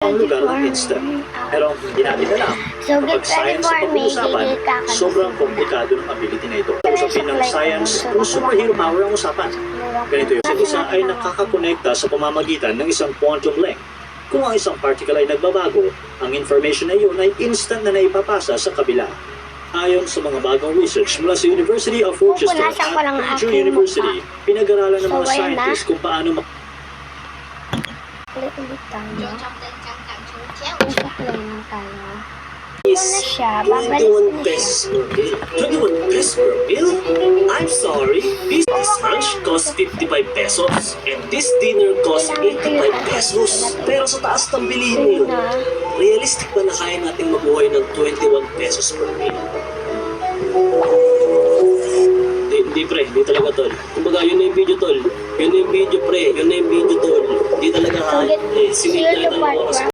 pang lugar ng instant. Pero hindi natin alam, kapag science ang pag-uusapan, sobrang komplikado ng ability na ito. Usapin ng science kung superhero power ang usapan. Ganito yun, sa isa ay nakakakonekta sa pamamagitan ng isang quantum link. Kung ang isang particle ay nagbabago, ang information na iyon ay instant na naipapasa sa kabila. Ayon sa mga bagong research mula sa University of Rochester at Purdue University, pinag-aralan ng mga scientists kung paano Ulit-ulit tayo. Usap lang tayo. Ito na siya. Babalik na siya. 21 pesos per bill? I'm sorry, this lunch costs 55 pesos and this dinner costs 85 pesos. Pero sa taas ng bilihin mo yun, realistic ba na kaya natin mabuhay ng 21 pesos per meal? Hindi pre, hindi talaga tol. Kumbaga yun na yung video tol. Yun na yung video pre, yun na yung video tol. Hindi talaga kaya. So, here's the part,